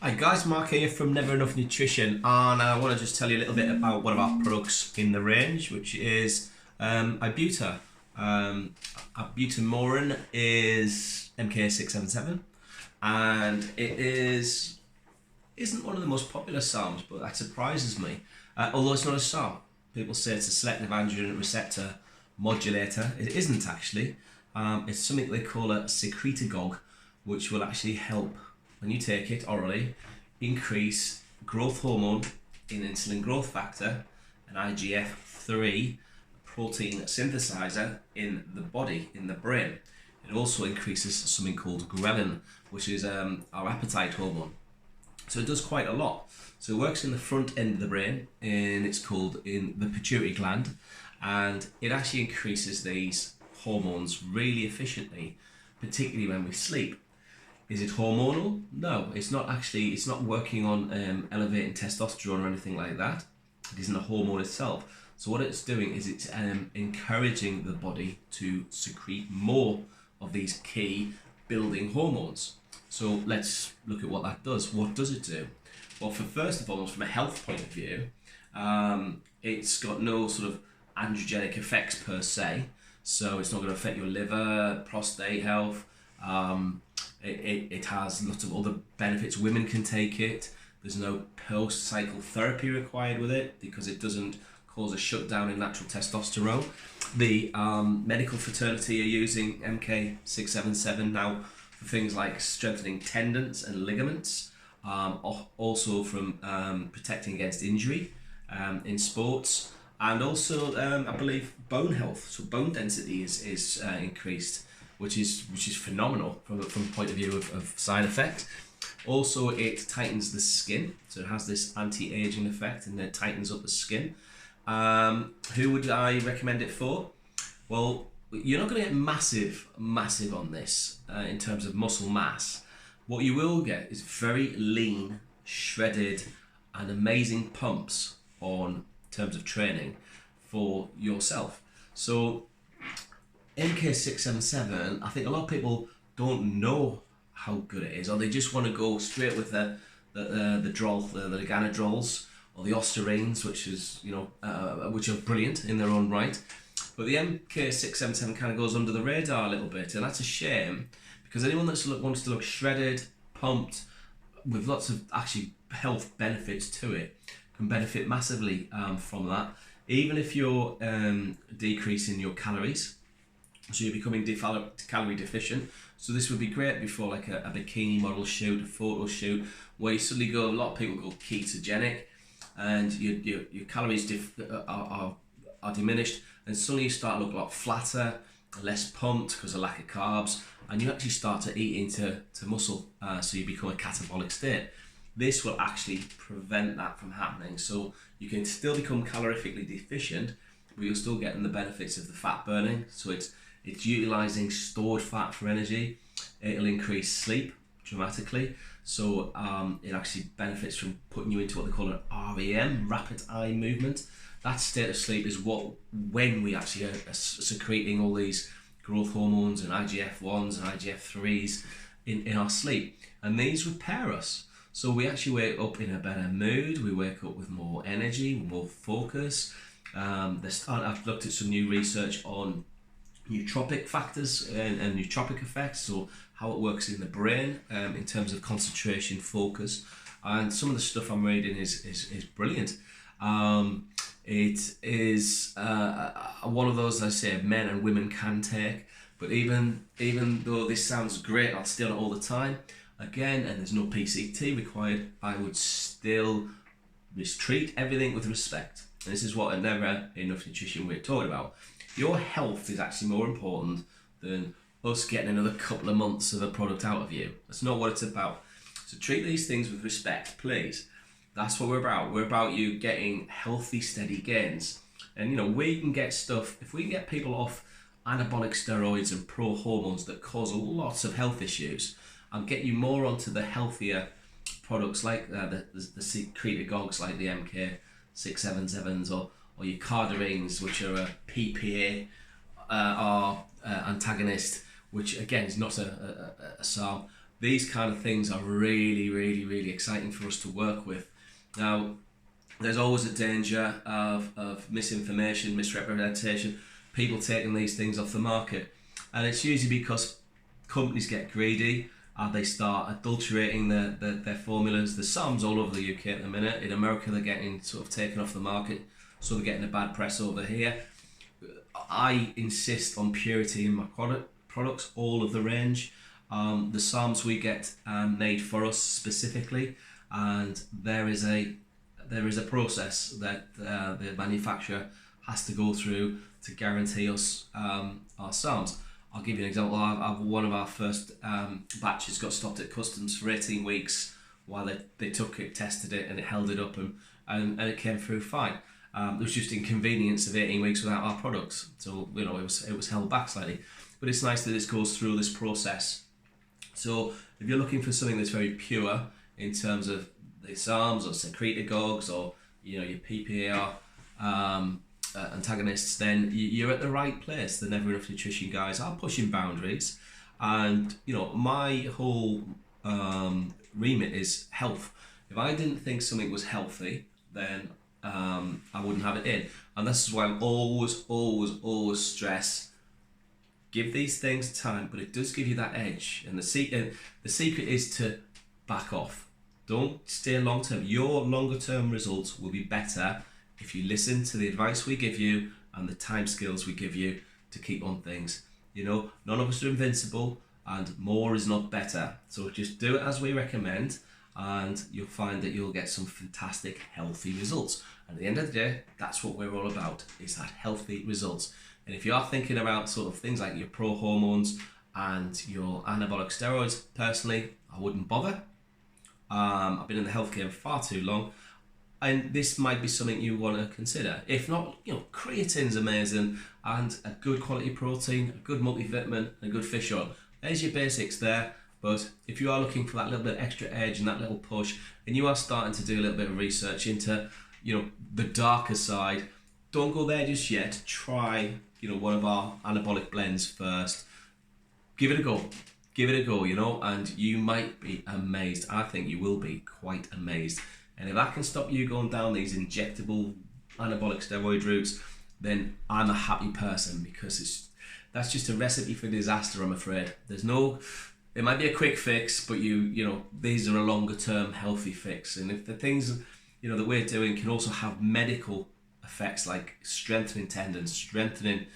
Hi guys, Mark here from Nvrenuf Nutrition, and I want to just tell you a little bit about one of our products in the range, which is IBUTA. Ibutamoren is MK-677, and isn't one of the most popular SARMs, but that surprises me. Although it's not a SARM, people say it's a selective androgen receptor modulator. It isn't actually. It's something they call a secretagogue, which will actually help, when you take it orally, increase growth hormone in insulin growth factor and IGF-3 protein synthesizer in the body, in the brain. It also increases something called ghrelin, which is our appetite hormone. So it does quite a lot. So it works in the front end of the brain, and it's called in the pituitary gland, and it actually increases these hormones really efficiently, particularly when we sleep. Is it hormonal? No, it's not actually. It's not working on elevating testosterone or anything like that. It isn't a hormone itself. So what it's doing is it's encouraging the body to secrete more of these key building hormones. So let's look at what that does. What does it do? Well, first and foremost, from a health point of view, it's got no sort of androgenic effects per se. So it's not going to affect your liver, prostate health. It has lots of other benefits. Women can take it. There's no post-cycle therapy required with it because it doesn't cause a shutdown in natural testosterone. The medical fraternity are using MK-677 now for things like strengthening tendons and ligaments, also from protecting against injury in sports, and also I believe bone health. So bone density is increased, which is phenomenal from the point of view of side effects. Also, it tightens the skin, so it has this anti-aging effect, and it tightens up the skin. Who would I recommend it for? Well, you're not going to get massive on this in terms of muscle mass. What you will get is very lean, shredded, and amazing pumps on terms of training for yourself. So MK-677, I think a lot of people don't know how good it is, or they just want to go straight with the organodrols or the ostarines, which are brilliant in their own right. But the MK-677 kind of goes under the radar a little bit, and that's a shame, because anyone that wants to look shredded, pumped, with lots of actually health benefits to it, can benefit massively from that. Even if you're decreasing your calories, so you're becoming calorie deficient. So this would be great before like a bikini model shoot, a photo shoot, where you suddenly go, a lot of people go ketogenic, and your calories are diminished, and suddenly you start to look a lot flatter, less pumped because of lack of carbs, and you actually start to eat into muscle, so you become a catabolic state. This will actually prevent that from happening. So you can still become calorifically deficient, but you're still getting the benefits of the fat burning. So it's utilizing stored fat for energy. It'll increase sleep dramatically. So it actually benefits from putting you into what they call an REM, rapid eye movement. That state of sleep is when we actually are secreting all these growth hormones and IGF-1s and IGF-3s in our sleep. And these repair us. So we actually wake up in a better mood, we wake up with more energy, more focus. I've looked at some new research on nootropic factors and nootropic effects, so how it works in the brain in terms of concentration, focus, and some of the stuff I'm reading is brilliant. It is one of those, I say, men and women can take, but even though this sounds great, I'll stay on it all the time. Again, and there's no PCT required, I would still treat everything with respect. And this is what at Nvrenuf Nutrition we're talking about. Your health is actually more important than us getting another couple of months of a product out of you. That's not what it's about. So treat these things with respect, please. That's what we're about. We're about you getting healthy, steady gains. And we can get stuff, if we can get people off anabolic steroids and pro hormones that cause lots of health issues, and get you more onto the healthier products like the secretagogues like the MK-677s or your cardarines, which are a PPA antagonist, which again is not a SARM, these kind of things are really, really, really exciting for us to work with. Now, there's always a danger of misinformation, misrepresentation, people taking these things off the market. And it's usually because companies get greedy and they start adulterating their formulas. There's SARMs all over the UK at the minute. In America, they're getting sort of taken off the market, so they're getting a bad press over here. I insist on purity in my products, all of the range. The SARMs we get made for us specifically, and there is a process that the manufacturer has to go through to guarantee us our SARMs. I'll give you an example. One of our first batches got stopped at customs for 18 weeks while they took it, tested it, and it held it up, and it came through fine. There was just inconvenience of 18 weeks without our products, so it was held back slightly. But it's nice that this goes through this process. So if you're looking for something that's very pure in terms of the SARMs or secretagogues or your PPAR antagonists, then you're at the right place. The Nvrenuf Nutrition guys are pushing boundaries, and my whole remit is health. If I didn't think something was healthy, then I wouldn't have it in, and this is why I'm always stress, give these things time, but it does give you that edge. And the secret is to back off. Don't stay long term. Your longer term results will be better if you listen to the advice we give you and the time skills we give you to keep on things. None of us are invincible, and more is not better. So just do it as we recommend, and you'll find that you'll get some fantastic healthy results. And at the end of the day, that's what we're all about, is that healthy results. And if you are thinking about sort of things like your pro hormones and your anabolic steroids, personally, I wouldn't bother. I've been in the health game far too long, and this might be something you want to consider. If not, creatine's amazing, and a good quality protein, a good multivitamin, and a good fish oil. There's your basics there. But if you are looking for that little bit extra edge and that little push, and you are starting to do a little bit of research into the darker side, don't go there just yet. Try one of our anabolic blends first. Give it a go, and you might be amazed. I think you will be quite amazed. And if I can stop you going down these injectable anabolic steroid routes, then I'm a happy person, because that's just a recipe for disaster, I'm afraid. It might be a quick fix, but these are a longer term healthy fix. And if the things that we're doing can also have medical effects, like strengthening tendons, strengthening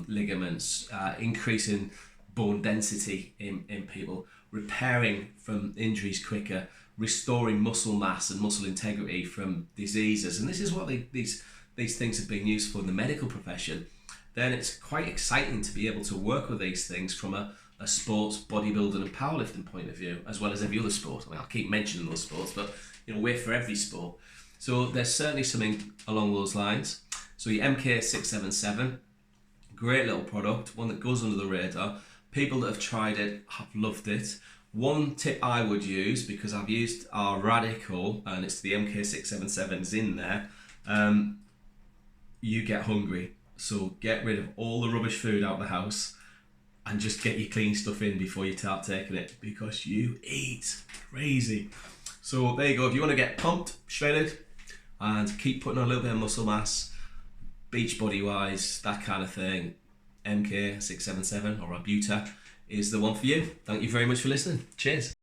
ligaments, increasing bone density in people, repairing from injuries quicker, restoring muscle mass and muscle integrity from diseases, and this is what these things have been used for in the medical profession, then it's quite exciting to be able to work with these things from a sports, bodybuilding and powerlifting point of view, as well as every other sport. I'll keep mentioning those sports, but we're for every sport. So there's certainly something along those lines. So your MK-677, great little product, one that goes under the radar. People that have tried it have loved it. One tip I would use, because I've used our Radical, and it's the MK-677s in there, you get hungry. So get rid of all the rubbish food out of the house and just get your clean stuff in before you start taking it, because you eat crazy. So there you go. If you want to get pumped, shredded, and keep putting on a little bit of muscle mass, beach body wise, that kind of thing, MK-677 or Ibuta is the one for you. Thank you very much for listening. Cheers.